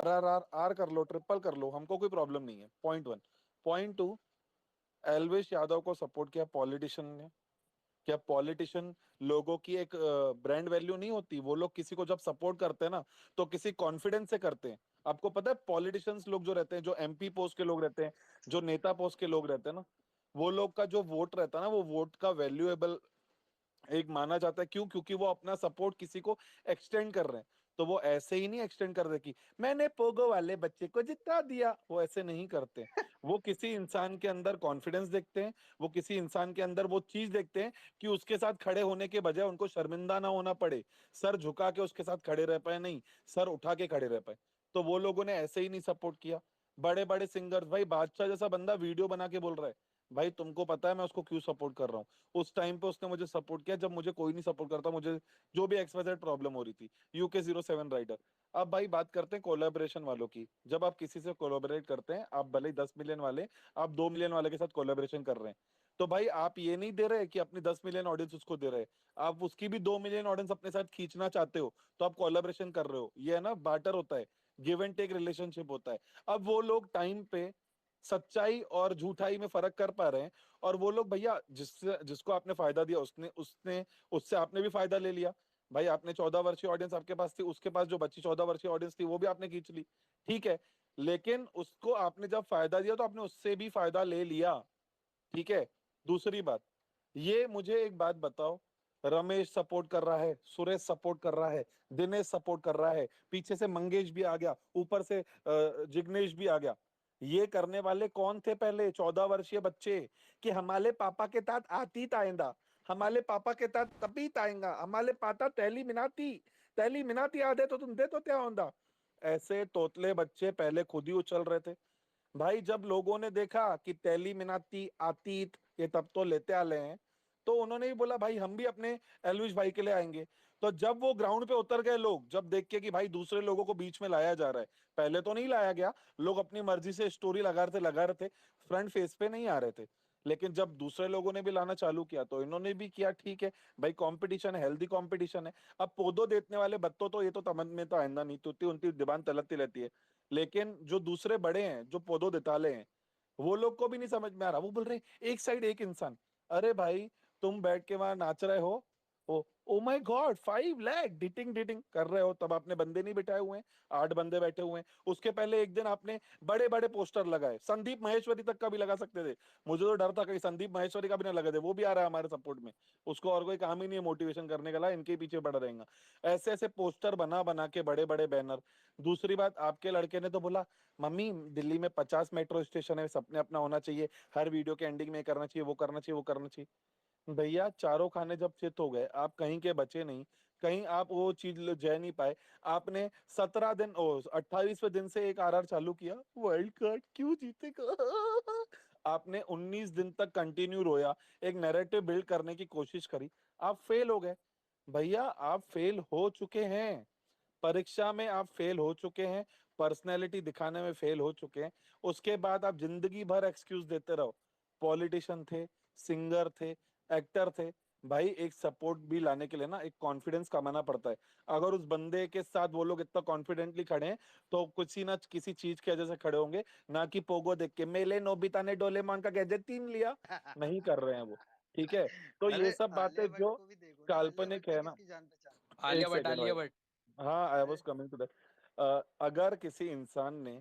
Are कर लो, triple कर लो, हमको कोई प्रॉब्लम नहीं है। Point one. Point two, Elvish Yadav को सपोर्ट किया पॉलिटिशियन ने। क्या पॉलिटिशियन लोगों की एक ब्रांड वैल्यू नहीं होती? वो लोग किसी को जब सपोर्ट करते हैं ना, तो किसी कॉन्फिडेंस से करते हैं। आपको पता है पॉलिटिशियंस लोग जो रहते हैं, जो एमपी पोस्ट के लोग रहते हैं, जो नेता पोस्ट के लोग रहते हैं ना, वो लोग का जो वोट रहता है ना, वो वोट का वैल्यूएबल एक माना जाता है। क्यों? क्योंकि वो अपना सपोर्ट किसी को एक्सटेंड कर रहे हैं। तो वो ऐसे ही नहीं एक्सटेंड कर दे कि मैंने पोगो वाले बच्चे को जिता दिया, वो ऐसे नहीं करते। वो किसी इंसान के अंदर कॉन्फिडेंस देखते हैं, वो किसी इंसान के अंदर वो चीज देखते हैं कि उसके साथ खड़े होने के बजाय उनको शर्मिंदा ना होना पड़े, सर झुका के उसके साथ खड़े रह पाए, नहीं, सर उठा के खड़े रह पाए। तो वो लोगों ने ऐसे ही नहीं सपोर्ट किया। बड़े बड़े सिंगर्स, भाई बादशाह जैसा बंदा वीडियो बना के बोल रहा है, भाई तुमको पता है मैं उसको क्यों सपोर्ट कर रहा हूँ? उस टाइम पे उसने मुझे सपोर्ट किया जब मुझे कोई नहीं सपोर्ट करता, मुझे जो भी XYZ प्रॉब्लम हो रही थी। UK07 rider. अब भाई बात करते हैं कोलैबोरेशन वालों की। जब आप किसी से कोलैबोरेट करते हैं, आप भले ही 10 मिलियन वाले, आप 2 मिलियन वाले के साथ कोलैबोरेशन कर रहे हैं, तो भाई आप ये नहीं दे रहे कि अपनी 10 मिलियन ऑडियंस उसको दे रहे हैं, आप उसकी भी 2 मिलियन ऑडियंस अपने साथ खींचना चाहते हो, तो आप कोलैबोरेशन कर रहे हो। ये है ना, बार्टर होता है, गिव एंड टेक रिलेशनशिप होता है। अब वो लोग टाइम पे सच्चाई और झूठाई में फर्क कर पा रहे हैं। और वो लोग भैया, जिसको आपने फायदा दिया, उसने उसने उससे आपने भी फायदा ले लिया। भाई आपने 14 वर्षीय ऑडियंस आपके पास थी, उसके पास जो बच्ची 14 वर्षीय ऑडियंस थी वो भी आपने खींच ली, ठीक है। लेकिन उसको आपने जब फायदा दिया तो आपने उससे भी फायदा ले लिया, ठीक है। दूसरी बात, ये मुझे एक बात बताओ, रमेश सपोर्ट कर रहा है, सुरेश सपोर्ट कर रहा है, दिनेश सपोर्ट कर रहा है, पीछे से मंगेश भी आ गया, ऊपर से जिग्नेश भी आ गया। ये करने वाले कौन थे पहले? 14 वर्षीय बच्चे, कि हमारे पापा के तात आती ताइंदा, हमारे पापा के तात तभी ताएंगा, हमारे पाता तैली मिनाती आदे तो तुम दे तो क्या होंदा। ऐसे तोतले बच्चे पहले खुद ही उछल रहे थे। भाई जब लोगों ने देखा कि तैली मिनाती आतीत ये तब तो लेते आले हैं, तो उन्होंने भी बोला भाई हम भी अपने एलविश भाई के लिए आएंगे। तो जब वो ग्राउंड पे उतर गए लोग, जब देख के कि भाई दूसरे लोगों को बीच में लाया जा रहा है, पहले तो नहीं लाया गया, लोग अपनी मर्जी से स्टोरी लगा रहे थे, फ्रंट फेस पे नहीं आ रहे थे। लेकिन जब दूसरे लोगों ने भी लाना चालू किया तो इन्होंने भी किया, ठीक है भाई, कंपटीशन है, हेल्दी कंपटीशन है। अब पौधों देने वाले बत्तों तो ये तो तमन में तो आइंदा नहीं तुती, उनकी डिमांड तलती रहती है। लेकिन जो दूसरे बड़े हैं, जो पौधों देताले हैं, वो लोग को भी नहीं समझ में आ रहा। वो बोल रहे एक साइड एक इंसान। अरे भाई, तुम बैठ के वहां नाच रहे हो, ओ माय गॉड 5 लाख डिटिंग डिटिंग कर रहे हो, तब आपने बंदे नहीं बिठाए हुए हैं, 8 बंदे बैठे हुए हैं। उसके पहले एक दिन आपने बड़े बड़े पोस्टर लगाए, संदीप महेश्वरी तक का भी लगा सकते थे। मुझे तो डर था कहीं संदीप महेश्वरी का भी ना लगा दे, वो भी आ रहा है हमारे सपोर्ट में, उसको और कोई काम ही नहीं है मोटिवेशन करने का, ला इनके पीछे पड़ा रहेगा। ऐसे ऐसे पोस्टर बना बना के, बड़े बड़े बैनर। दूसरी बात, आपके लड़के ने तो बोला मम्मी दिल्ली में 50 मेट्रो स्टेशन है, सबने अपना होना चाहिए, हर वीडियो के एंडिंग में करना चाहिए, वो करना चाहिए, वो करना चाहिए। भैया चारों खाने जब चित हो गए, आप कहीं के बचे नहीं, कहीं आप वो चीज जय नहीं पाए। आपने 17 दिन, ओ 28वें दिन से एक RR चालू किया, वर्ल्ड कप क्यों जीतेगा। आपने 19 दिन तक कंटिन्यू रोया, एक नैरेटिव बिल्ड करने की कोशिश करी, आप फेल हो गए। भैया आप फेल हो चुके हैं, परीक्षा में आप फेल हो चुके हैं, पर्सनैलिटी दिखाने में फेल हो चुके हैं। उसके बाद आप जिंदगी भर एक्सक्यूज देते रहो। पॉलिटिशियन थे, सिंगर थे, एक्टर थे। भाई एक सपोर्ट भी लाने के लिए ना एक कॉन्फिडेंस कमाना पड़ता है। अगर उस बंदे के साथ वो लोग इतना कॉन्फिडेंटली खड़े हैं, तो किसी ना किसी चीज की वजह से खड़े होंगे, ना कि पोगो देख के मेले नोबिता ने डोलेमोन का गैजेट 3 लिया। नहीं कर रहे हैं वो, ठीक है। तो ये अरे सब बातें आलिया भट्ट जो को भी देखो ना, आलिया भट्ट काल्पनिक भी है ना। किसकी जान पहचान है। एक आलिया भट्ट, सेकेंड भाई, आलिया भट्ट। हाँ आई अरे वॉज कमिंग टू दैट। अगर किसी इंसान ने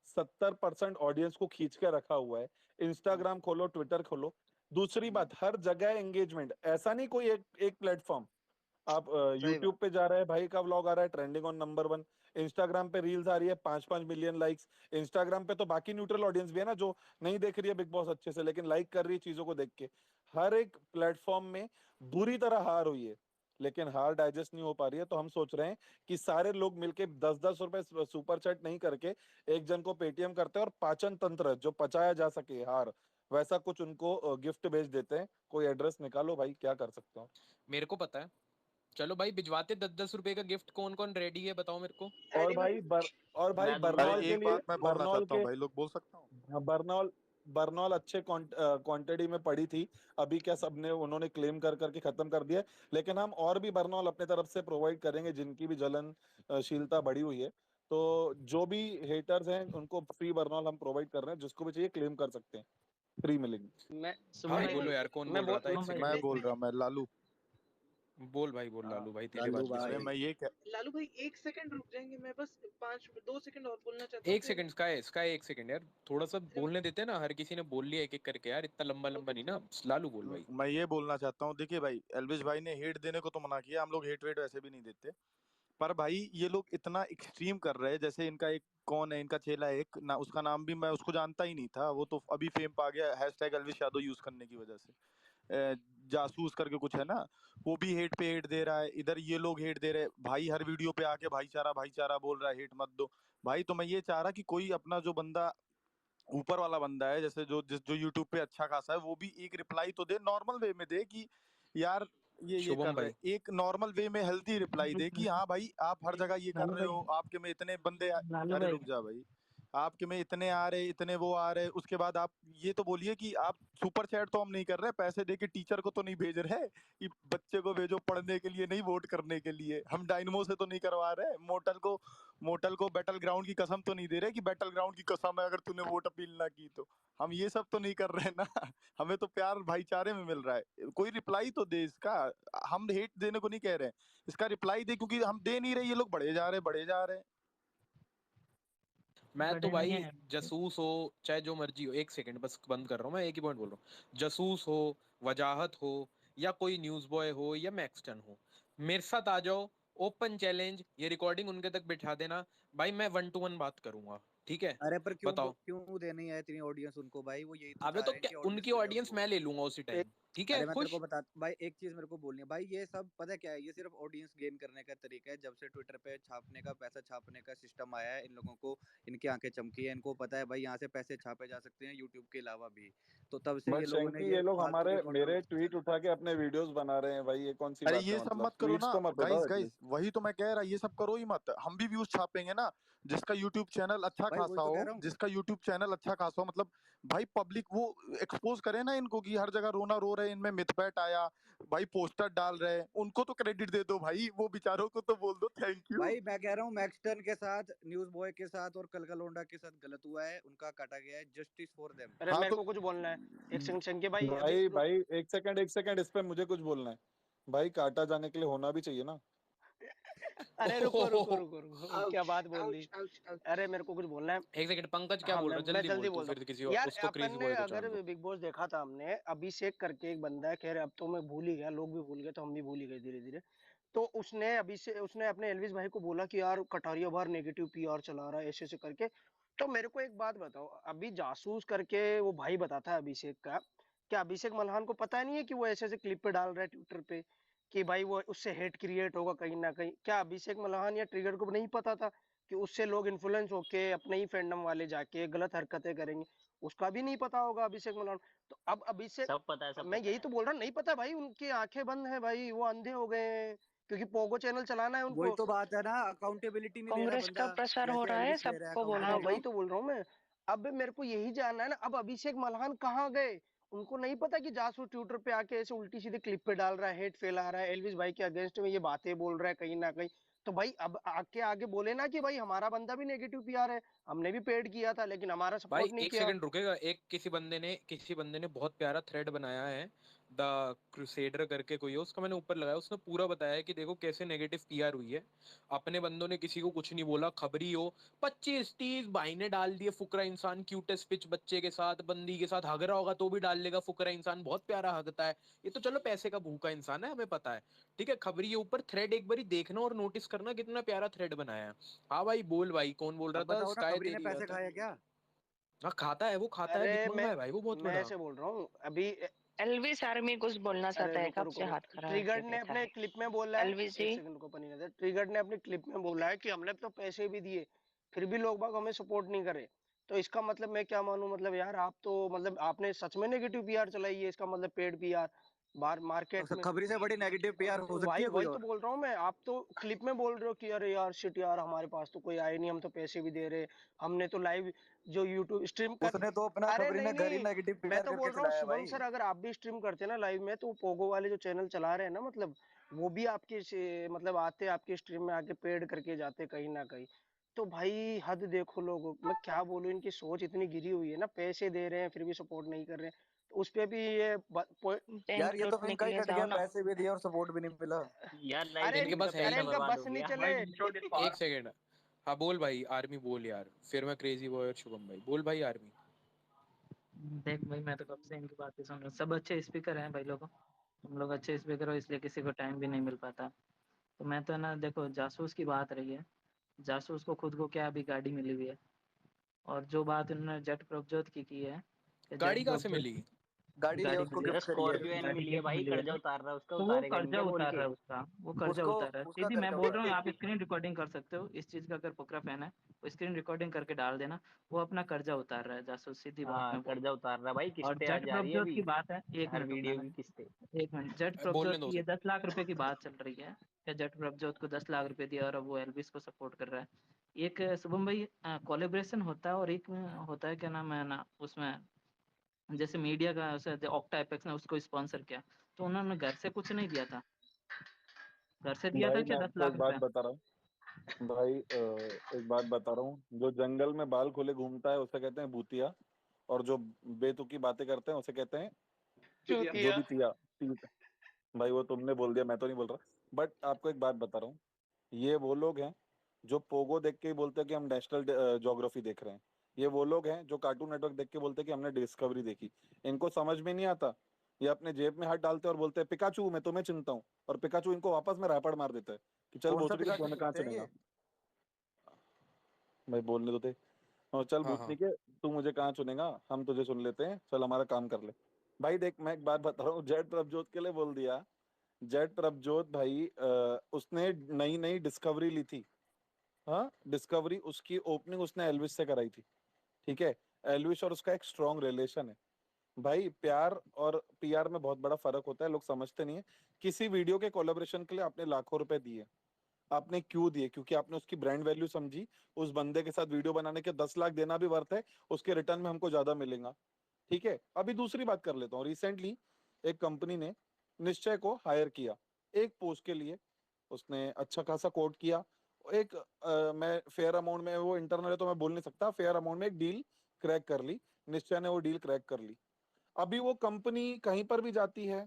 70% ऑडियंस को खींच के रखा हुआ है, इंस्टाग्राम खोलो, ट्विटर खोलो। दूसरी हम्म, बात, हर जगह एंगेजमेंट, ऐसा नहीं कोई एक एक प्लेटफॉर्म। आप सही यूट्यूब बात। पे जा रहे हैं, भाई का व्लॉग आ रहा है ट्रेंडिंग ऑन नंबर 1। इंस्टाग्राम पे रील्स आ रही है, 5-5 मिलियन लाइक्स। इंस्टाग्राम पे तो बाकी न्यूट्रल ऑडियंस भी है ना, जो नहीं देख रही है बिग बॉस अच्छे से, लेकिन लाइक कर रही है चीजों को देख के। हर एक प्लेटफॉर्म में बुरी तरह हार हुई है, लेकिन हार डाइजेस्ट नहीं हो पा रही है। तो हम सोच रहे हैं कि सारे लोग मिलके 10-10 रुपए सुपर चैट नहीं करके एक जन को पेटीएम करते हैं, और पाचन तंत्र जो पचाया जा सके हार, वैसा कुछ उनको गिफ्ट भेज देते हैं। कोई एड्रेस निकालो भाई, क्या कर सकते हो। मेरे को पता है। चलो भाई भिजवाते 10-10 रुपए का गिफ्ट, कौन कौन रेडी है बताओ मेरे को। और रेडी में। भाई और भाई मैं दूंगा अरे बरनौल भाई। के एक लिए, बात मैं बोलना बरनौल चाहता के, हूँ भाई, लोग बोल सकता हूँ। हाँ, बरनौल बरनौल अच्छे क्वांटिटी में पड़ी थी। अभी क्या सबने उन्होंने क्लेम कर करके खत्म कर दिया। लेकिन हम और भी बरनौल अपने तरफ से प्रोवाइड करेंगे, जिनकी भी जलनशीलता बढ़ी हुई है। तो जो भी हेटर्स हैं उनको फ्री बर्नॉल हम प्रोवाइड कर रहे हैं, जिसको भी चाहिए क्लेम कर सकते हैं, फ्री मिलेंगे। मैं भाई मैं बोलो यार, कौन मैं बोल रहा था? एक मैं सेकंड मैं मैं बोल रहा हूँ, मैं लालू। बोल भाई, बोल हाँ, लालू भाई, तेरे लालू बाद किसी अरे भाई को। मैं ये लालू भाई 1 सेकंड रुक जाएंगे, मैं बस 2 सेकंड और बोलना चाहता हूँ। एक सेकंड स्काई, स्काई एक सेकंड यार, थोड़ा सा बोलने देते ना, हर किसी ने बोल लिया एक एक करके यार, इतना लंबा लंबा नहीं ना। लालू बोल भाई। मैं ये बोलना चाहता हूँ, देखिए भाई, एल्विश भाई ने हेट देने को तो मना किया, हम लोग हेट वेट वैसे भी नहीं देते, पर भाई ये लोग इतना एक्सट्रीम कर रहे हैं। जैसे इनका एक कौन है, इनका चेला है एक ना, उसका नाम भी मैं उसको जानता ही नहीं था, वो तो अभी फेम पा गया हैशटैग एल्विश यादव यूज करने की वजह से। जासूस करके कुछ है ना, वो भी हेट पे हेट दे रहा है। इधर ये लोग हेट दे रहे हैं भाई, हर वीडियो पे आके भाईचारा भाईचारा बोल रहा है, हेट मत दो भाई। तो मैं ये चाह रहा कि कोई अपना जो बंदा ऊपर वाला बंदा है, जैसे जो यूट्यूब पे अच्छा खासा है, वो भी एक रिप्लाई तो दे, नॉर्मल वे में दे कि यार ये कर शुभम रहे भाई। हैं। एक नॉर्मल वे में हेल्थी रिप्लाई दे कि हाँ भाई आप हर जगह ये कर रहे हो, आपके में इतने बंदे अरे रुक जा भाई, आपके में इतने आ रहे, इतने वो आ रहे। उसके बाद आप ये तो बोलिए कि आप सुपर चैट तो हम नहीं कर रहे, पैसे दे के टीचर को तो नहीं भेज रहे कि बच्चे को भेजो पढ़ने के लिए, नहीं वोट करने के लिए। हम डायनमो से तो नहीं करवा रहे, मोटल को बैटल ग्राउंड की कसम तो नहीं दे रहे कि बैटल ग्राउंड की कसम है अगर तूने वोट अपील ना की तो। हम ये सब तो नहीं कर रहे ना। हमें तो प्यार भाईचारे में मिल रहा है, कोई रिप्लाई तो दे इसका। हम हेट देने को नहीं कह रहे हैं, इसका रिप्लाई दे, क्योंकि हम दे नहीं रहे, ये लोग बढ़े जा रहे बढ़े जा रहे हैं। मैं तो भाई जासूस हो चाहे जो मर्जी हो, एक सेकंड बस बंद कर रहा हूँ, मैं एक ही पॉइंट बोल रहा हूँ। जासूस हो, वजाहत हो, या कोई न्यूज बॉय हो या मैक्सटन हो, मेरे साथ आ जाओ, ओपन चैलेंज, ये रिकॉर्डिंग उनके तक बिठा देना भाई, मैं 1 to 1 बात करूंगा, ठीक है? अरे पर बताओ। क्यों देनी है इतनी ऑडियंस उनको भाई? वो यही तो अबे चाह तो रहे हैं क्या कि उनकी ऑडियंस मिले ऑडियंस उनको। मैं ले लूंगा उसी टाइम, ठीक है? अरे मैं तेरे खुश। को बता भाई, एक चीज मेरे को बोलनी है भाई, ये सब पता है क्या है? ये सिर्फ ऑडियंस गेन करने का तरीका है। जब से ट्विटर पे छापने का, पैसा छापने का सिस्टम आया है, इन लोगों को इनकी आंखें चमकी है। इनको पता है भाई यहाँ से पैसे छापे जा सकते हैं यूट्यूब के अलावा भी। तो तब से बट ये लोगों ने शंकी, ये ये लोग फालतू हमारे के मेरे कंट्रोवर्सी ट्वीट चालू उठा कर के दी। अपने वीडियोस बना रहे हैं भाई, ये कौन सी अरे बात ये है? सब मतलब मत करो ट्वीट्स ना तो मत गाइस, उठाओ गाइस एटलीस्ट। वही तो मैं कह रहा, ये सब करो ही मत। हम भी व्यूज छापेंगे ना, जिसका यूट्यूब चैनल अच्छा भाई वही खासा तो कह हो, रहा हूँ। जिसका यूट्यूब चैनल अच्छा खासा हो, मतलब भाई पब्लिक वो एक्सपोज करे ना इनको कि हर जगह रोना रो रहे हैं, इनमें मिथपैट आया भाई, पोस्टर डाल रहे हैं, उनको तो क्रेडिट दे दो भाई, वो बेचारों को तो बोल दो थैंक यू। भाई मैं कह रहा हूँ मैक्सटन के साथ, न्यूज बॉय के साथ और कलकलोंडा के साथ गलत हुआ है, उनका काटा गया है। Justice for them. अरे हाँ मेरे तो को कुछ बोलना है, एक सेकंड शंके भाई अभी भाई भाई एक सेकंड, इस पे मुझे कुछ बोलना है भाई। काटा जाने के लिए होना भी चाहिए ना। अरे रुको रुको रुको रुको, क्या आउच बात बोल दी। Ouch ouch ouch. अरे मेरे को कुछ बोलना है। एक सेकंड, पंकज क्या हाँ बोल रहा है? मैं जल्दी जल्दी बोल तू, बोलता फिर किसी हूँ और यार। उसको अपन क्रेजी ने बॉय को अगर चाट दो। बिग बॉस देखा था हमने, अभिषेक करके एक बंदा है, खैर अब तो मैं भूल ही गया, लोग भी भूल गए तो हम भी भूल ही गए धीरे धीरे। तो उसने अभिषेक, उसने अपने एल्विस भाई को बोला कि यार कटारिया बाहर नेगेटिव पीआर चला रहा है ऐसे ऐसे करके। तो मेरे को एक बात बताओ, अभी जासूस करके वो भाई बताता है अभिषेक का, क्या अभिषेक मल्हान को पता नहीं है कि वो ऐसे ऐसे क्लिप पे डाल रहा है ट्विटर पे, कि भाई वो उससे हेट क्रिएट होगा कहीं ना कहीं? क्या अभिषेक मल्हान या ट्रिगर को नहीं पता था कि उससे लोग इन्फ्लुएंस होके अपने ही फैंडम वाले जाके गलत हरकतें करेंगे? उसका भी नहीं पता होगा अभिषेक मल्हान। तो अब अभिषेक, सब पता है, सब मैं पता यही है। तो बोल रहा हूँ, नहीं पता भाई, उनकी आंखें बंद है भाई, वो अंधे हो गए हैं, क्योंकि पोगो चैनल चलाना है वही उनको। तो बात है ना, अकाउंटेबिलिटी नहीं ले रहा कांग्रेस का बंदा, प्रसार हो जैसे रहा है, एल्विस ले रहा है सबको हाँ बोलने वही दो। अकाउंटेबिलिटी। तो बोल रहा हूँ मैं। अब मेरे को यही जानना है ना, अब अभिषेक मल्हान कहाँ गए? उनको नहीं पता कि जासूस ट्विटर पे आके ऐसे उल्टी सीधी क्लिप पे डाल रहा है, हेट फैला रहा है, एल्विस भाई के अगेंस्ट में ये बातें बोल रहा है कहीं ना कहीं। तो भाई अब आके आगे बोले ना कि भाई हमारा बंदा भी नेगेटिव पीआर है, हमने भी पेड किया था लेकिन हमारा भाई सपोर्ट नहीं एक किया। सेकंड रुकेगा? एक किसी बंदे ने बहुत प्यारा थ्रेड बनाया है, द क्रूसेडर करके कोई है, उसका मैंने ऊपर लगाया, उसने पूरा बताया है कि देखो कैसे नेगेटिव पीआर हुई है। अपने बंदों ने किसी को कुछ नहीं बोला, खबरी हो 25-30 भाई ने डाल दिए, फुकरा इंसान क्यूटेस्ट पिच बच्चे के साथ, बंदी के साथ हग रहा होगा तो भी डाल लेगा, फुकरा इंसान बहुत प्यारा हगता है, ये तो चलो पैसे का भूखा इंसान है, हमें पता है, ठीक है? खबरी के ऊपर थ्रेड एक बारी देखना और नोटिस करना कितना प्यारा थ्रेड बनाया है। हाँ भाई बोल भाई, कौन बोल रहा अब था? बताओ ना, स्काई खबरी ने तेरी पैसे बात है। खाए क्या? हाँ खाता है, वो खाता है, अरे भिख मंगा है भाई, वो बहुत मैं बड़ा। ऐसे बोल रहा हूँ अभी। एलविस आर्मी कुछ बोलना अरे चाहता है, रुको कब रुको से हाथ रुको, खड़ा ट्रिगर्ड करके ने बैठा अपने है। क्लिप में बोला है, एलविस एक जी, सेकंड को पनी नजर, ट्रिगर्ड ने अपनी क्लिप में बोला है कि हमने तो पैसे भी दिए फिर भी लोग बाग हमें सपोर्ट नहीं करे। तो इसका मतलब मैं क्या मानूं? मतलब यार आप तो, मतलब आपने सच में नेगेटिव पीआर चलाई है, इसका मतलब पेड पीआर बाहर मार्केट तो में। खबरी से बड़ी नेगेटिव पीआर हो सकती वही है कोई वही तो और? बोल रहा हूँ मैं, आप तो क्लिप में बोल रहे हो कि अरे यार शिट यार, हमारे पास तो कोई आए नहीं, हम तो पैसे भी दे रहे, हमने तो लाइव जो यूट्यूब स्ट्रीम कर। उसने तो अपना, अरे खबरी नहीं ने घर ही नहीं, नेगेटिव मैं पीआर तो करके बोल रहा हूँ चलाया शुभम भाई। सर, अगर आप भी स्ट्रीम करते ना लाइव में, तो पोगो वाले जो चैनल चला रहे हैं ना, मतलब वो भी आपके मतलब आते आपके स्ट्रीम में आके पेड करके जाते कहीं ना कहीं। तो भाई हद देखो लोगों, मैं क्या बोलूं, इनकी सोच इतनी गिरी हुई है ना, पैसे दे रहे हैं फिर भी सपोर्ट नहीं कर रहे हैं, तो उस पे भी ये यार बैंक ये तो फिर लूटने इनका के ही लिए कट जाओ गया, ना। पैसे भी दिए और सपोर्ट भी नहीं मिला। यार लाइव अरे इनके स्ट्रीम का पास है ही अरे पैसा नहीं। इनका बर्बाद हो बस नहीं गया चले। भाई, शो दिस एक सेकेंड। हाँ बोल भाई आर्मी बोल यार, फिर मैं क्रेजी बॉय और शुभम भाई बोल भाई आर्मी। देख भाई मैं तो कब से इनकी बातें सुन रहा हूँ, सब अच्छे स्पीकर हैं भाई लोगों, तुम लोग अच्छे स्पीकर हो इसलिए किसी को टाइम भी नहीं मिल पाता। तो मैं तो ना, देखो जासूस की बात रही है, जासूस को खुद को क्या अभी गाड़ी मिली हुई है, और जो बात उन्होंने जट प्रभजोत की है कि जट गाड़ी कहाँ से प्रभजोत मिली? गाड़ी ये गाड़ी उसको मिली है, अरे गिफ्ट करी है। स्कॉर्पियो एन गाड़ी मिली है गिफ्ट भाई, मिली है कर्जा ना, उतार रहा है उसका, तो वो उतारेगा नहीं कर्जा क्या बोल उतार के। रहा है उसका, वो कर्जा उसको उतार रहा है उसका सीधी। मैं खर्चा बोल उतार रहा हूँ, रहा आप है। स्क्रीन रिकॉर्डिंग कर सकते हो इस चीज का, अगर पोकरा फैन है वो स्क्रीन रिकॉर्डिंग करके डाल देना, वो अपना कर्जा उतार रहा है जासूस, सीधी बात हाँ मैं बोल रहा कर्जा उतार रहा है भाई, हूँ। और किस्तें आ जट जा रही है प्रभजोत अभी, की बात है, एक हर मिनट रुकना वीडियो ना, की किस्तें। एक मिनट। जट बोलने प्रभजोत दो की ये उसे। 10 लाख रुपए की बात चल रही है कि जट प्रभजोत को 10 लाख रुपए दिया और अब वो एल्विस को सपोर्ट कर रहा है। एक शुभम भाई कोलेब्रेशन होता है, और एक होता है क्या नाम है ना उसमें, जैसे मीडिया का ऑक्टा एपेक्स ने उसको स्पॉन्सर किया, तो उन्होंने घर से कुछ नहीं दिया था, घर से दिया था भाई क्या मैं दस आपको लाख एक बात रुपए बता रहा हूँ भाई, एक बात बता रहा हूँ, जो जंगल में बाल खोले घूमता है उसे कहते हैं भूतिया, और जो बेतुकी बातें करते हैं उसे कहते हैं जो चूतिया। भी तिया तीत। भाई वो तुमने बोल दिया, मैं तो नहीं बोल रहा। बट आपको एक बात बता रहा हूँ, ये वो लोग हैं जो पोगो देख के ही बोलते हैं कि हम नेशनल ज्योग्राफी देख रहे हैं। ये वो लोग हैं जो कार्टून नेटवर्क देख के बोलते हैं कि हमने डिस्कवरी देखी। इनको समझ में नहीं आता, ये अपने जेब में हाथ डालते हैं और बोलते हैं पिकाचू मैं तुम्हें चिंता हूँ, और पिकाचू इनको वापस में रैपड़ मार देता है कि चल कौन सा भोसड़ी पिकाचू तुम्हें कहाँ सुनते हैं चुनेगा। ये? भाई बोलने दो थे। और चल हाँ हाँ। भूतनी के, तू मुझे कहाँ चुनेगा, हम तुझे सुन लेते हैं, चल हमारा काम कर ले। भाई देख मैं एक बात बता रहा हूँ, जेट प्रभजोत के लिए बोल दिया। जेट प्रभजोत भाई उसने नई नई डिस्कवरी ली थी। हाँ डिस्कवरी उसकी ओपनिंग उसने एल्विस से कराई थी। ठीक है, एल्विस और उसका एक स्ट्रॉन्ग रिलेशन है। भाई प्यार और पीआर में बहुत बड़ा फर्क होता है, लोग समझते नहीं है। किसी वीडियो के कोलेब्रेशन के लिए आपने लाखों रुपए दिए, आपने क्यों दिए? क्योंकि आपने उसकी ब्रांड वैल्यू समझी। उस बंदे के साथ वीडियो बनाने के 10 लाख देना भी वर्थ है, उसके रिटर्न में हमको ज्यादा मिलेगा। ठीक है, अभी दूसरी बात कर लेता हूँ। रिसेंटली एक कंपनी ने निश्चय को हायर किया एक पोस्ट के लिए, उसने अच्छा खासा कोट किया। एक मैं फेयर अमाउंट में, वो इंटरनल है तो मैं बोल नहीं सकता, फेयर अमाउंट में एक डील क्रैक कर ली। निश्चय ने वो डील क्रैक कर ली। अभी वो कंपनी कहीं पर भी जाती है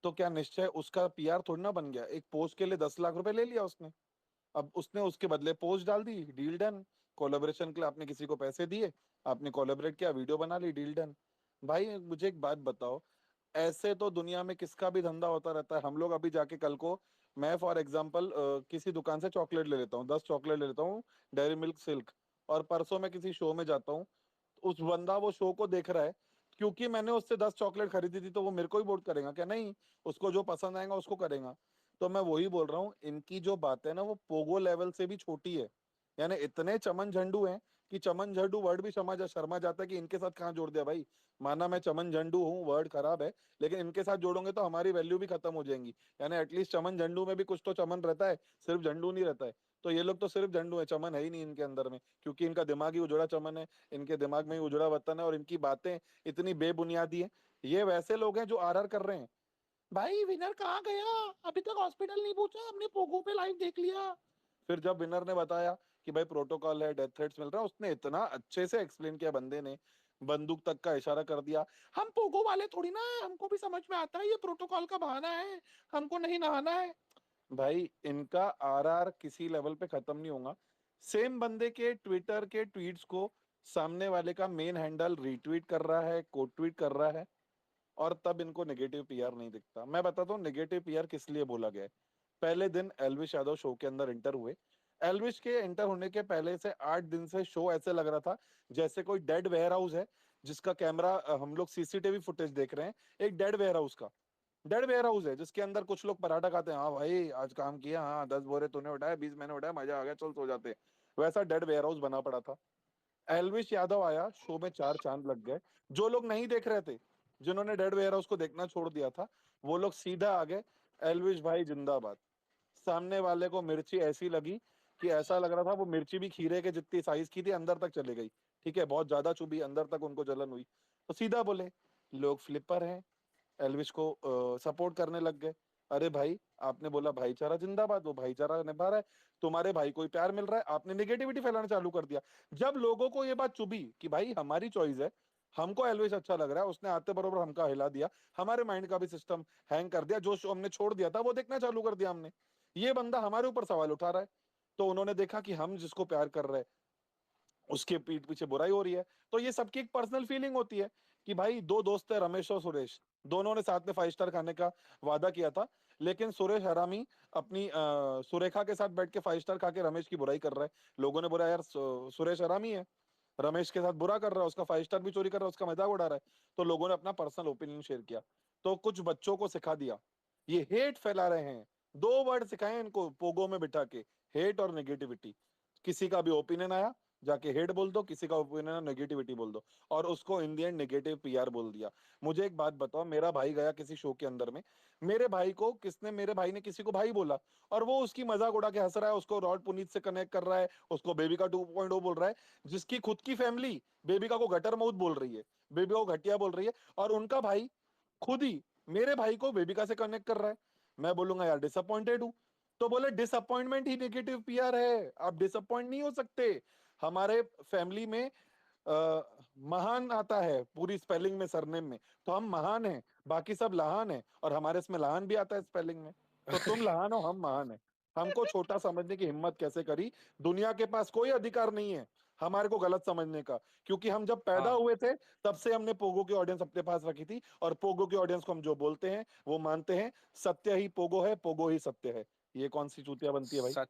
तो क्या निश्चय उसका पीआर थोड़ी ना बन गया? एक पोस्ट के लिए 10 लाख रुपए ले लिया उसने, अब उसने उसके बदले पोस्ट डाल दी, डील डन। कोलेबोरेशन के लिए आपने किसी को पैसे दिए, आपने कोलेबरेट किया, वीडियो बना ली, डील डन। भाई मुझे एक बात बताओ, ऐसे तो दुनिया में किसका भी धंधा होता रहता है। हम लोग अभी जाके कल को, मैं फॉर एग्जांपल किसी दुकान से चॉकलेट ले लेता हूँ, 10 चॉकलेट ले लेता हूँ डेयरी मिल्क सिल्क, और परसों मैं किसी शो में जाता हूँ, उस बंदा वो शो को देख रहा है, क्योंकि मैंने उससे 10 चॉकलेट खरीदी थी तो वो मेरे को ही वोट करेगा क्या? नहीं, उसको जो पसंद आएगा उसको करेगा। तो मैं वही बोल रहा हूँ, इनकी जो बात है ना वो पोगो लेवल से भी छोटी है। यानी इतने चमन झंडू हैं कि चमन झंडू वर्ड भी शर्मा जाता है कि इनके साथ कहाँ जोड़ दिया भाई। माना मैं चमन झंडू हूँ, वर्ड खराब है, लेकिन इनके साथ जोड़ोगे तो हमारी वैल्यू भी खत्म हो जाएंगी। यानी एटलीस्ट चमन झंडू में भी कुछ तो चमन रहता है, सिर्फ झंडू नहीं रहता है। तो ये लोग तो सिर्फ झंडू है, चमन है ही नहीं इनके अंदर में, क्योंकि इनका दिमाग ही उजड़ा चमन है, इनके दिमाग में ही उजड़ा वतन है, और इनकी बातें इतनी बेबुनियादी है। ये वैसे लोग हैं जो आरआर कर रहे हैं, भाई विनर कहाँ गया, अभी तक हॉस्पिटल नहीं पहुंचा, हमने पोगो पे लाइव देख लिया। फिर जब विनर ने बताया कि भाई प्रोटोकॉल है, डेथ थ्रेट्स मिल रहा है, उसने इतना अच्छे से एक्सप्लेन किया, बंदे ने बंदूक तक का इशारा कर दिया। हम पोगो वाले थोड़ी ना है, हमको भी समझ में आता है ये प्रोटोकॉल का बहाना है, हमको नहीं नहाना है। भाई इनका आरआर किसी लेवल पे खत्म नहीं होगा। सेम बंदे के ट्विटर के ट्वीट्स को सामने वाले का मेन हैंडल रीट्वीट कर रहा है, कोट ट्वीट कर रहा है, और तब इनको नेगेटिव पीआर नहीं दिखता। मैं बताता हूँ नेगेटिव पीआर किस लिए बोला गया है। पहले दिन एल्विश यादव शो के अंदर एंटर हुए। एल्विश के एंटर होने के पहले से 8 दिन से शो ऐसे लग रहा था जैसे कोई डेड वेयर हाउस है, जिसका कैमरा हम लोग सीसीटीवी फुटेज देख रहे हैं। एक डेड वेयर हाउस का, डेड वेयर हाउस है जिसके अंदर कुछ लोग पराठा खाते हैं, हाँ भाई आज काम किया, हाँ 10 बोरे तूने उठाया, 20 मैंने उठाया, मजा आ गया, चल सो जाते हैं। वैसा डेड वेयर हाउस बना पड़ा था। एल्विश यादव आया, शो में 4 चांद लग गए। जो लोग नहीं देख रहे थे, जिन्होंने डेड वेयर हाउस को देखना छोड़ दिया था, वो लोग सीधा आ गए, एल्विश भाई जिंदाबाद। सामने वाले को मिर्ची ऐसी लगी कि ऐसा लग रहा था वो मिर्ची भी खीरे के जितनी साइज की थी, अंदर तक चली गई। ठीक है, बहुत ज्यादा चुभी, अंदर तक उनको जलन हुई। तो सीधा बोले लोग फ्लिपर हैं, एल्विश को सपोर्ट करने लग गए। अरे भाई, आपने बोला भाईचारा जिंदाबाद, वो भाईचारा निभा रहा है, तुम्हारे भाई को ही प्यार मिल रहा है, आपने नेगेटिविटी फैलाना चालू कर दिया। जब लोगों को ये बात चुभी कि भाई हमारी चॉइस है, हमको एल्विश अच्छा लग रहा है, उसने आते बरोबर हमका हिला दिया, हमारे माइंड का भी सिस्टम हैंग कर दिया, जो शो हमने छोड़ दिया था वो देखना चालू कर दिया हमने। ये बंदा हमारे ऊपर सवाल उठा रहा है, तो उन्होंने देखा कि हम जिसको प्यार कर रहे हैं उसके पीठ पीछे बुराई हो रही है। तो ये सबकी एक पर्सनल फीलिंग होती है कि भाई दो दोस्त है, रमेश और सुरेश, दोनों ने साथ में 5 स्टार खाने का वादा किया था, लेकिन सुरेश हरामी अपनी सुरेखा के साथ बैठ के 5 स्टार खा के रमेश की बुराई कर रहा है। लोगों ने बोला यार सुरेश हरामी है, रमेश के साथ बुरा कर रहा है, उसका 5 स्टार भी चोरी कर रहा है, उसका मजाक उड़ा रहा है। तो लोगों ने अपना पर्सनल ओपिनियन शेयर किया, तो कुछ बच्चों को सिखा दिया, ये हेट फैला रहे हैं। 2 वर्ड सिखाए इनको पोगो में बिठा के, हेट और नेगेटिविटी। किसी का भी ओपिनियन आया जाके हेट बोल दो, किसी का ओपिनियन नेगेटिविटी बोल दो, और उसको इन दी एंड नेगेटिव पीआर बोल दिया। मुझे एक बात बताओ, मेरा भाई गया किसी शो के अंदर में, मेरे भाई ने किसी को भाई बोला, और वो उसकी मजाक उड़ा के हंस रहा है, उसको रॉड पुनीत से कनेक्ट कर रहा है, उसको बेबिका 2.0 बोल रहा है, जिसकी खुद की फैमिली बेबिका को गटर माउथ बोल रही है, बेबिका को घटिया बोल रही है, और उनका भाई खुद ही मेरे भाई को बेबिका से कनेक्ट कर रहा है। मैं बोलूंगा यार डिसअपॉइंटेड हूं। तो बोले डिसअपॉइंटमेंट ही नेगेटिव पीआर है, आप डिसअपॉइंट नहीं हो सकते। हमारे फैमिली में महान आता है पूरी स्पेलिंग में, सरनेम में, तो हम महान हैं, बाकी सब लहान है, और हमारे इसमें लहान भी आता है स्पेलिंग में। तो तुम लहान हो, हम महान है। हमको छोटा समझने की हिम्मत कैसे करी? दुनिया के पास कोई अधिकार नहीं है हमारे को गलत समझने का, क्योंकि हम जब पैदा हाँ हुए थे तब से हमने पोगो की ऑडियंस अपने पास रखी थी, और पोगो की ऑडियंस को हम जो बोलते हैं वो मानते हैं। सत्य ही पोगो है, पोगो ही सत्य है। ये कौन सी चूतिया बनती है भाई? सच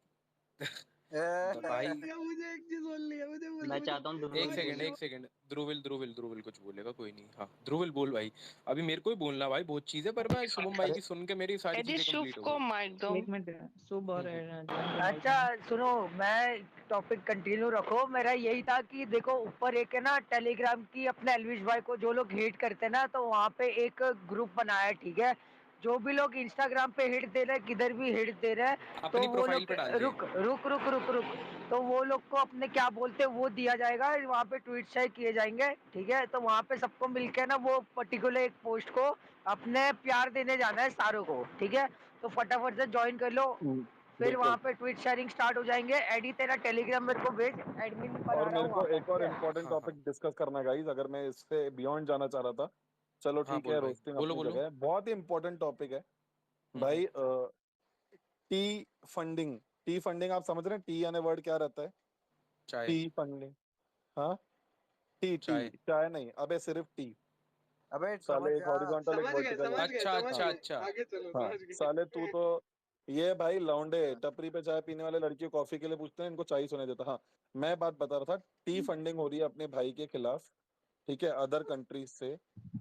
भाई या मुझे एक चीज बोलनी है, मुझे बोलो, मैं मुझे चाहता हूँ एक ध्रुव सेकंड बोले। एक सेकंड, ध्रुविल कुछ बोलेगा, कोई नहीं। हाँ ध्रुविल बोल भाई, अभी मेरे को ही बोलना भाई, बहुत चीजें, पर मैं शुभम भाई अरे की सुन के मेरी सारी यदि चीजें शुभ कंप्लीट हो को गई। मार दो। एक मिनट, शुभ और हम्म। जॉइन का अच्छा सुनो, मैं टॉपिक कंटिन्यू रखो। मेरा यही था कि देखो ऊपर एक है ना टेलीग्राम की अपने एलविश भाई को जो लोग हेट करते हैं ना, तो वहाँ पे एक ग्रुप बनाया है, ठीक है। जो भी लोग इंस्टाग्राम पे हिट दे रहे हैं, किधर भी हिट दे रहे हैं, तो अपनी वो प्रोफाइल लोग पे डाल दे। रुक रुक रुक रुक रुक तो वो लोग को अपने क्या बोलते हैं वो दिया जाएगा, वहाँ पे ट्वीट शेयर किए जाएंगे, ठीक है। तो वहाँ पे सबको मिलकर ना वो पर्टिकुलर एक पोस्ट को अपने प्यार देने जाना है सारों को, ठीक है। तो फटाफट से ज्वाइन कर लो, फिर बिल्कुल। वहाँ पे ट्वीट शेयरिंग स्टार्ट हो जाएंगे। एडी तेरा टेलीग्राम मेरे को भेज, एडमिन बना और रहा मेरे हूँ को वहाँ का, एक ठीक और है। इम्पोर्टेंट हाँ हाँ टॉपिक डिस्कस करना है गाइस, अगर मैं इससे बियॉन्ड जाना चाह रहा था। चलो हाँ, ठीक बोल है, भाई, रोस्टिंग बोलो अपनी बोलो। जगह है, बहुत ही इंपॉर्टेंट टॉपिक है हम्म। भाई। टी फंडिंग, टी फंडिंग आप समझ रहे हैं टी यानी वर्ड क्या रहता है? चाय। टी फंडिंग, हाँ, टी टी, चाय। चाय नहीं, अबे सिर्फ टी। अबे समझ साले एक जा। हॉरिजॉन्टल एक वर्टिकल है। अच्छा समझ हाँ अच्छा गए, अच्छा। आगे चलो, हाँ, समझ साले तू गए। तो, ये भाई लौंडे टपरी पे चाय पीने वाले लड़कियों कॉफी के लिए पूछते हैं, इनको चाय सुनाई देता। हाँ, मैं बात बता रहा था, टी फंडिंग हो रही है अपने भाई के खिलाफ, ठीक है, अदर कंट्रीज से,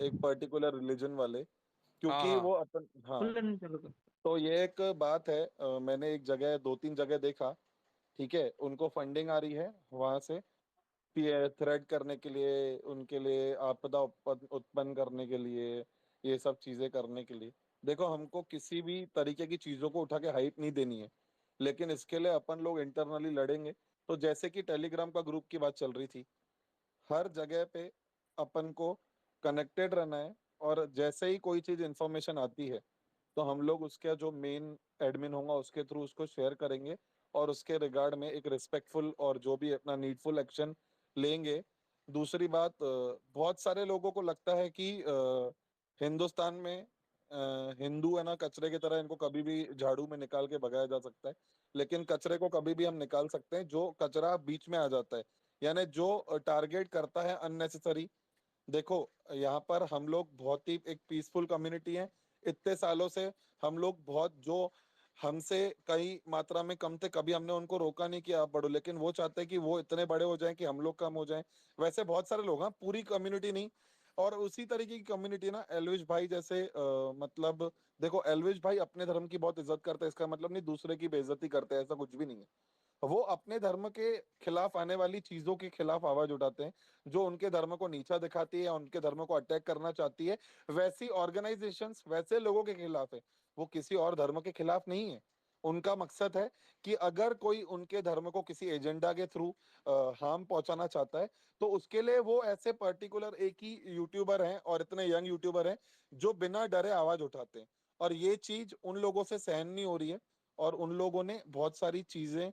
एक पर्टिकुलर रिलीजन वाले, हाँ क्योंकि हाँ। वो अपन, हाँ। फुल रन चलो। तो ये एक बात है, मैंने एक जगह 2-3 जगह देखा, ठीक है, उनको फंडिंग आ रही है वहां से थ्रेड करने के लिए, उनके लिए आपदा उत्पन्न करने के लिए, ये सब चीजें करने के लिए। देखो, हमको किसी भी तरीके की चीजों को उठा के हाइप नहीं देनी है, लेकिन इसके लिए अपन लोग इंटरनली लड़ेंगे। तो जैसे कि टेलीग्राम का ग्रुप की बात चल रही थी, हर जगह पे अपन को कनेक्टेड रहना है, और जैसे ही कोई चीज इंफॉर्मेशन आती है तो हम लोग उसका जो मेन एडमिन होगा उसके थ्रू उसको शेयर करेंगे, और उसके रिगार्ड में एक रिस्पेक्टफुल और जो भी अपना नीडफुल एक्शन लेंगे। दूसरी बात, बहुत सारे लोगों को लगता है कि हिंदुस्तान में हिंदू है ना कचरे की तरह, इनको कभी भी झाड़ू में निकाल के भगाया जा सकता है, लेकिन कचरे को कभी भी हम निकाल सकते हैं जो कचरा बीच में आ जाता है, यानी जो टारगेट करता है अननेसेसरी। देखो, यहाँ पर हम लोग बहुत ही एक पीसफुल कम्युनिटी है, इतने सालों से हम लोग बहुत, जो हमसे कई मात्रा में कम थे, कभी हमने उनको रोका नहीं कि आप बढ़ो, लेकिन वो चाहते हैं कि वो इतने बड़े हो जाएं कि हम लोग कम हो जाएं। वैसे बहुत सारे लोग हैं, पूरी कम्युनिटी नहीं। और उसी तरीके की कम्युनिटी ना एलविश भाई जैसे, मतलब देखो, एलविश भाई अपने धर्म की बहुत इज्जत करते हैं, इसका मतलब नहीं दूसरे की बेइज्जती करते हैं, ऐसा कुछ भी नहीं है। वो अपने धर्म के खिलाफ आने वाली चीजों के खिलाफ आवाज उठाते हैं, जो उनके धर्म को नीचा दिखाती है या उनके धर्म को अटैक करना चाहती है, वैसी ऑर्गेनाइजेशंस वैसे लोगों के खिलाफ है। वो किसी और धर्म के खिलाफ नहीं है। उनका मकसद है कि अगर कोई उनके धर्म को किसी एजेंडा के थ्रू हार्म पहुंचाना चाहता है, तो उसके लिए वो ऐसे पर्टिकुलर एक ही यूट्यूबर हैं, और इतने यंग यूट्यूबर हैं जो बिना डरे आवाज उठाते हैं। और ये चीज उन लोगों से सहन नहीं हो रही है, और उन लोगों ने बहुत सारी चीजें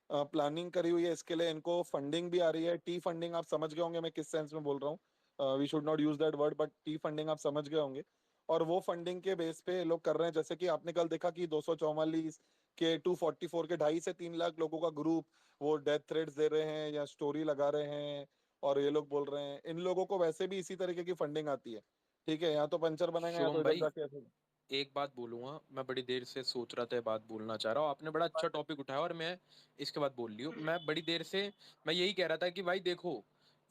प्लानिंग करी हुई है इसके लिए। इनको फंडिंग भी आ रही है, टी फंडिंग, आप समझ गए होंगे मैं किस सेंस में बोल रहा हूँ, we should not use that word, but T funding आप समझ गए होंगे। और वो फंडिंग के बेस पे लोग कर रहे हैं, जैसे कि आपने कल देखा कि 244 के 244 के 2.5 से 3 लाख लोगों का ग्रुप वो डेथ थ्रेट्स दे रहे हैं या स्टोरी लगा रहे हैं, और ये लोग बोल रहे हैं इन लोगों को वैसे भी इसी तरीके की फंडिंग आती है, ठीक है, यहाँ तो पंचर बनाएंगे, यहाँ तो शुभम इधर भाई जाके ऐसे। एक बात बोलूंगा, मैं बड़ी देर से सोच रहा था ये बात बोलना चाह रहा हूँ, आपने बड़ा अच्छा टॉपिक उठाया और मैं इसके बाद बोल लियो। मैं बड़ी देर से मैं यही कह रहा था कि भाई देखो,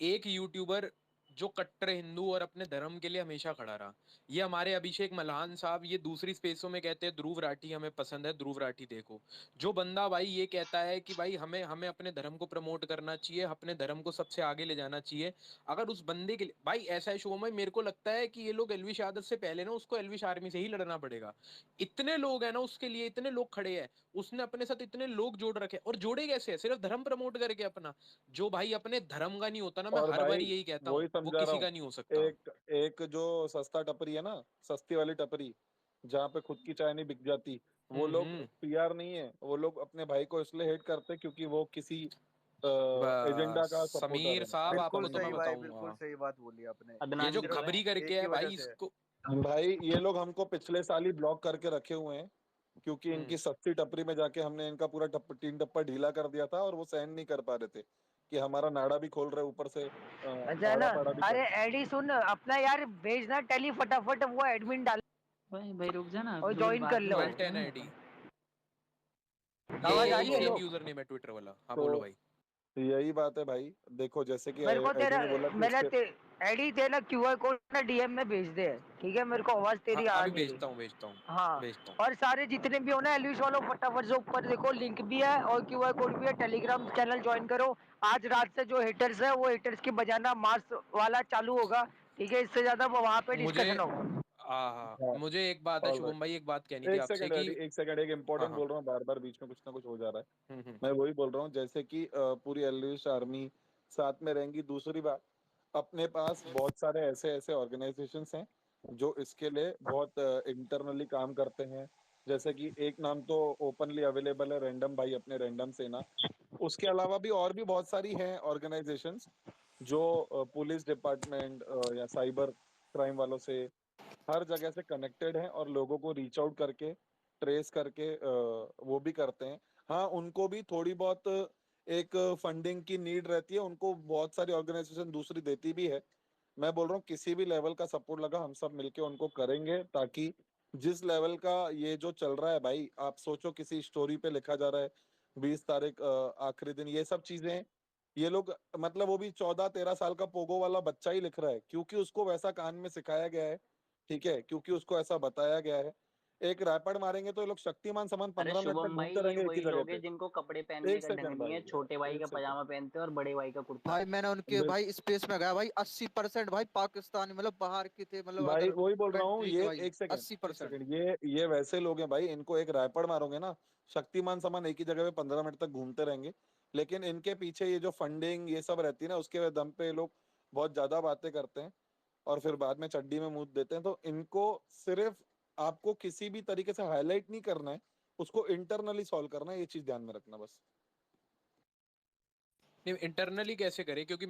एक यूट्यूबर जो कट्टर हिंदू और अपने धर्म के लिए हमेशा खड़ा रहा, ये हमारे अभिषेक मल्हान साहब, ये दूसरी स्पेसों में कहते हैं ध्रुव राठी हमें पसंद है, ध्रुव राठी देखो, जो बंदा भाई ये कहता है कि भाई हमें हमें अपने धर्म को प्रमोट करना चाहिए, अपने धर्म को सबसे आगे ले जाना चाहिए। अगर उस बंदे के लिए भाई ऐसा है शुभम भाई, मेरे को लगता है कि ये लोग एलविश यादव से पहले ना उसको एलविश आर्मी से ही लड़ना पड़ेगा। इतने लोग हैं ना उसके लिए, इतने लोग खड़े हैं, उसने अपने साथ इतने लोग जोड़ रखे, और जोड़े कैसे है, सिर्फ धर्म प्रमोट करके अपना। जो भाई अपने धर्म का नहीं होता ना, मैं और हर बार भाई यही कहता हूँ, वही वो समझा रहा किसी हूँ, का नहीं हो सकता। एक एक जो सस्ता टपरी है ना, सस्ती वाली टपरी, जहाँ पे खुद की चाय नहीं बिक जाती, वो लोग हम्म। पीआर नहीं है, वो लोग अपने भाई को इसलिए हेट करते हैं क्योंकि वो किसी एजेंडा बस का सपोर्टर समीर है। साहब बिल्कुल आपको तो मैं सही भाई, बताऊंगा, बिल्कुल सही बात बोली आपने। ये अदनान जो भी तो सिर्फ है। खबरी करके एक है ही वजह भाई से है। इसको। भाई ये लोग हमको पिछले साल ही ब्लॉक करके रखे हुए हैं, क्योंकि हम्म। इनकी सस्ती टपरी में जाके हमने इनका पूरा तीन टप्पा ढीला कर दिया था, और वो सहन नहीं कर पा रहे थे कि हमारा नाड़ा भी खोल रहे, ऊपर से अच्छा है आड़ा ना। पाड़ा भी अरे कर। एडी सुन अपना यार, भेजना टेली फटाफट, वो एडमिन डाल भाई भाई रुक जा ना, और फिर ज्वाइन बाद कर में लो। ट्वेल बात टेन करेंगे आईडी, अपन। आवाज आ यही रही है सेम लो। यूजर नेम है ट्विटर वाला। हाँ तो बोलो भाई। यही बात है भाई, देखो जैसे कि मेरे को एडी तेरा ने बोला कि मेरा उसके। एडी तेरा क्यूआर कोड ना डीएम में भेज दे, ठीक है, मेरे को आवाज हाँ तेरी आ अभी नहीं रही। भेजता हूँ हाँ। भेजता हूँ। और सारे जितने भी हो ना एलविश वालों, फटाफट से ऊपर देखो लिंक भी है और क्यूआर कोड भी है, टेलीग्राम चैनल ज्वाइन करो। आज रात से जो हेटर्स है वो हेटर्स की बजाना मास वाला चालू होगा, ठीक है, इससे ज्यादा वहां पे मुझे डिस्कशन होगा। हाँ हाँ, मुझे एक बात है ऑल राइट, शुभम भाई, एक बात कहनी थी एक आपसे सेकंड कि। एडी, एक सेकंड, एक हाँ इम्पोर्टेंट हाँ। बोल रहा हूँ, बार बार बीच में कुछ ना कुछ हो जा रहा है। हम्म। मैं वही बोल रहा हूँ, जैसे कि पूरी एलविश आर्मी साथ में रहेंगी। दूसरी बात, अपने पास बहुत सारे ऐसे ऐसे ऑर्गेनाइजेशंस हैं जो इसके लिए बहुत इंटरनली काम करते हैं। जैसे कि एक नाम तो ओपनली अवेलेबल है, रैंडम भाई, अपने रैंडम सेना। उसके अलावा भी और भी बहुत सारी हैं ऑर्गेनाइजेशंस जो पुलिस डिपार्टमेंट या साइबर क्राइम वालों से हर जगह से कनेक्टेड हैं, और लोगों को रीच आउट करके ट्रेस करके वो भी करते हैं। हाँ, उनको भी थोड़ी बहुत एक फंडिंग की नीड रहती है, उनको बहुत सारी ऑर्गेनाइजेशन दूसरी देती भी है। मैं बोल रहा हूँ किसी भी लेवल का सपोर्ट लगा, हम सब मिलके उनको करेंगे, ताकि जिस लेवल का ये जो चल रहा है भाई, आप सोचो किसी स्टोरी पे लिखा जा रहा है 20 तारीख आखिरी दिन, ये सब चीजें ये लोग, मतलब वो भी 14-13 साल का पोगो वाला बच्चा ही लिख रहा है, क्योंकि उसको वैसा कान में सिखाया गया है, ठीक है, क्योंकि उसको ऐसा बताया गया है। एक रैपड मारेंगे तो ये लोग शक्तिमान समान अरे 15 मिनट तक शुभम भाई, घूमते ये रहेंगे एक ही वही जगह लोग हैं पे। जिनको कपड़े पहनने एक का ढंग सेकंड नहीं भाई, है, छोटे भाई एक का सेकंड। पजामा पहनते हैं और बड़े भाई का कुर्ता। भाई मैंने उनके भाई स्पेस में गया भाई, 80% भाई पाकिस्तानी, मतलब बाहर के थे, मतलब भाई अदर वही बोल रहा हूँ, कंट्री के ये भाई, एक सेकंड, एक 80%। सेकंड, ये वैसे लोग हैं भाई, इनको एक रैपड मारोगे ना, शक्तिमान समान एक ही जगह पे 15 मिनट तक घूमते रहेंगे। लेकिन इनके पीछे ये जो फंडिंग ये सब रहती है ना, उसके दम पे ये लोग बहुत ज्यादा बातें करते हैं, और फिर बाद में चड्डी में मूत देते हैं। तो इनको सिर्फ आपको किसी भी तरीके से हाईलाइट नहीं करना है, उसको इंटरनली सॉल्व करना है, ये चीज ध्यान में रखना बस। नहीं इंटरनली कैसे करें, क्योंकि